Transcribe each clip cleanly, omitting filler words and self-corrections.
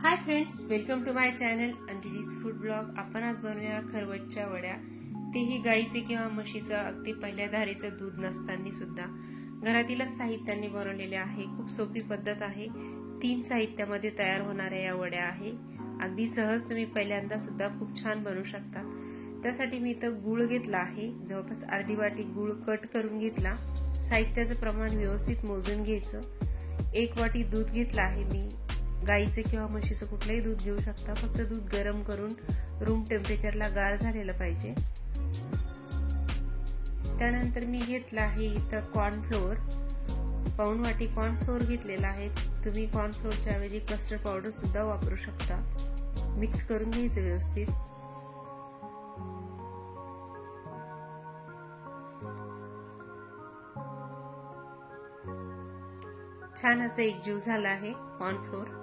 High friends, welcome to my channel Anjali's food blog. आपण आज बनवूया खरवसच्या वड्या, तेही गाईचे किंवा म्हशीचं अगदी पहिल्या धारेचं दूध नसताना सुद्धा घरातीलच साहित्याने बनवलेले आहे। खूप सोपी पद्धत आहे। 3 साहित्यामध्ये तयार होणाऱ्या या वड्या आहे। अगदी सहज तुम्ही पहिल्यांदा सुद्धा खूप छान बनवू शकता। त्यासाठी मी इथं गूळ घेतला आहे, जवळपास अर्धी वाटी गूळ कट करून घेतला। साहित्याचं प्रमाण व्यवस्थित मोजून घ्यायचं। 1 वाटी दूध घेतला आहे मी। गाईचे किंवा म्हशीचं कुठलंही दूध घेऊ शकता, फक्त दूध गरम करून रूम टेम्परेचरला गार झालेलं पाहिजे। त्यानंतर मी घेतला आहे इथं कॉर्नफ्लोअर, पाऊण वाटी कॉर्नफ्लोअर घेतलेला आहे। तुम्ही कॉर्नफ्लोअरच्या ऐवजी कस्टर्ड पावडर सुद्धा वापरू शकता। मिक्स करून घ्यायचं व्यवस्थित। छान असं एकजीव झाला आहे कॉर्नफ्लोअर।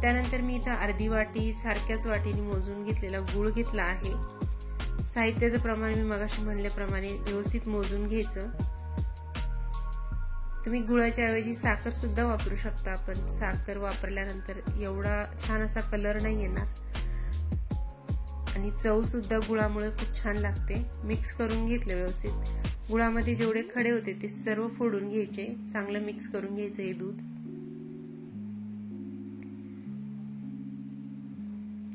त्यानंतर मी इथं अर्धी वाटी सारख्याच वाटीने मोजून घेतलेला गूळ घेतला आहे। साहित्याचं प्रमाण मी मगाशी म्हणल्याप्रमाणे व्यवस्थित मोजून घ्यायचं। तुम्ही गुळाच्या ऐवजी साखर सुद्धा वापरू शकता, पण साखर वापरल्यानंतर एवढा छान असा कलर नाही येणार आणि चव सुद्धा गुळामुळे खूप छान लागते। मिक्स करून घेतलं व्यवस्थित। गुळामध्ये जेवढे खडे होते ते सर्व फोडून घ्यायचे। चांगलं मिक्स करून घ्यायचं हे दूध।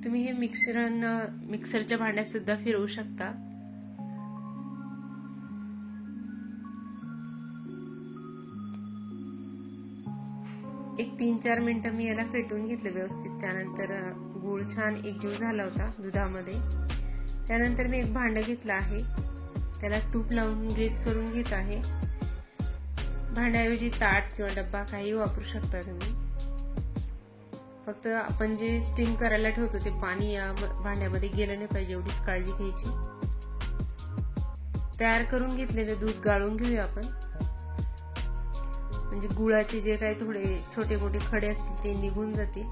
तुम्ही हे मिश्रण मिक्सरच्या भांड्यात सुद्धा फिरवू शकता। एक 3-4 मिनिटं मी याला फेटून घेतलं व्यवस्थित। त्यानंतर गूळ छान एकजीव झाला होता दुधामध्ये। त्यानंतर मी एक भांडं घेतलं आहे, त्याला तूप लावून ग्रीस करून घेत आहे। भांड्याऐवजी ताट किंवा डब्बा काही वापरू शकता तुम्ही। फक्त आपण जे स्टीम करायला ठेवतो ते पाणी या भांड्यामध्ये गेलं नाही पाहिजे, एवढीच काळजी घ्यायची। तयार करून घेतलेलं दूध गाळून घेऊया आपण, म्हणजे गुळाचे जे काही थोडे छोटे मोठे खडे असतील ते निघून जातील।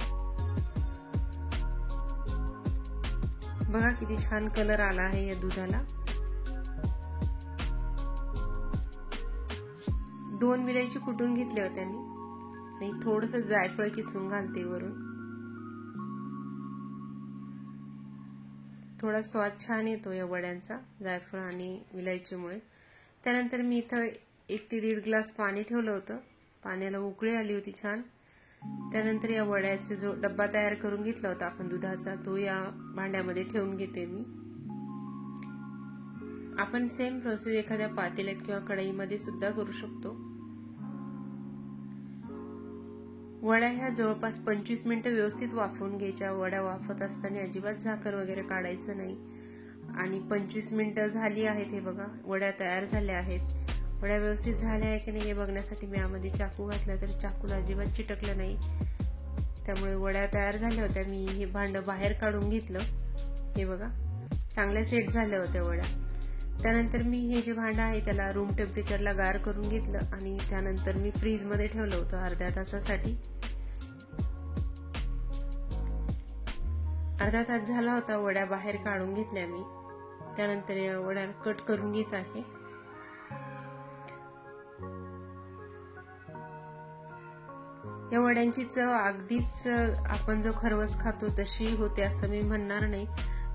बघा किती छान कलर आला आहे या दुधाला। 2 विलायची कुटून घेतल्या होत्या मी आणि थोडंसं जायफळ किसून घालते वरून। थोडा स्वाद छान येतो या वड्यांचा जायफळ आणि विलायचीमुळे। त्यानंतर मी इथं 1 ते 1.5 ग्लास पाणी ठेवलं होतं। पाण्याला उकळी आली होती छान। त्यानंतर या वड्याचा जो डब्बा तयार करून घेतला होता आपण दुधाचा, तो या भांड्यामध्ये ठेवून घेते मी। आपण सेम प्रोसेस एखाद्या पातेल्यात किंवा कढईमध्ये सुद्धा करू शकतो। वड्या ह्या जवळपास 25 मिनिटं व्यवस्थित वाफवून घ्यायच्या। वड्या वाफत असताना अजिबात झाकण वगैरे काढायचं नाही। आणि 25 मिनिटं झाली आहेत, हे बघा वड्या तयार झाल्या आहेत। वड्या व्यवस्थित झाल्या आहे की नाही हे बघण्यासाठी मी यामध्ये चाकू घातला, तर चाकूला अजिबात चिटकलं नाही। त्यामुळे वड्या तयार झाल्या होत्या। मी हे भांडं बाहेर काढून घेतलं, हे बघा चांगल्या सेट झाल्या होत्या वड्या। त्यानंतर मी हे जे भांडं आहे त्याला रूम टेम्परेचरला गार करून घेतलं आणि त्यानंतर मी फ्रीज मध्ये ठेवलं होतं अर्ध्या तासासाठी। अर्धा तास झाला होता, वड्या बाहेर काढून घेतल्या मी। त्यानंतर या वड्या कट करून घेत आहे। या वड्यांची चव अगदीच आपण जो खरवस खातो तशी होते असं मी म्हणणार नाही,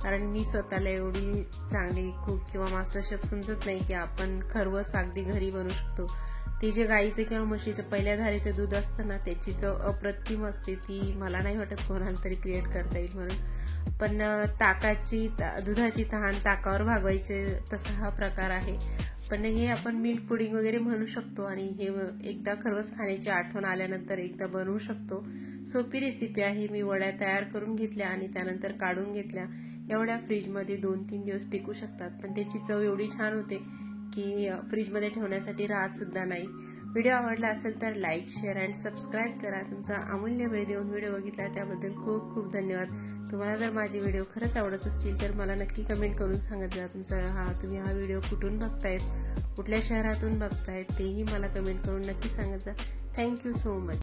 कारण मी स्वतःला एवढी चांगली कुक किंवा मास्टर शेफ समजत नाही की आपण खरवस अगदी घरी बनवू शकतो। ते जे गाईचं किंवा म्हशीचं पहिल्या धारेचं दूध असतं ना, त्याची चव अप्रतिम असते। ती मला नाही वाटत कोणाला तरी क्रिएट करता येईल म्हणून। पण दुधाची तहान ताकावर भागवायचे तसा हा प्रकार आहे। पण हे आपण मिल्क पुडिंग वगैरे म्हणू शकतो आणि हे एकदा खरवस खाण्याची आठवण आल्यानंतर एकदा बनवू शकतो। सोपी रेसिपी आहे। मी वड्या तयार करून घेतल्या आणि त्यानंतर काढून घेतल्या। एवढ्या फ्रीजमध्ये 2-3 दिवस टिकू शकतात, पण त्याची चव एवढी छान होते की फ्रीजमध्ये ठेवण्यासाठी राहत सुद्धा नाही। व्हिडिओ आवडला असेल तर लाईक, शेअर आणि सबस्क्राईब करा। तुमचा अमूल्य वेळ देऊन व्हिडिओ बघितला त्याबद्दल खूप खूप धन्यवाद। तुम्हाला जर माझे व्हिडिओ खरंच आवडत असतील तर मला नक्की कमेंट करून सांगत जा तुम्ही हा व्हिडिओ कुठून बघतायत, कुठल्या शहरातून बघतायत तेही मला कमेंट करून नक्की सांगत जा। Thank you so much.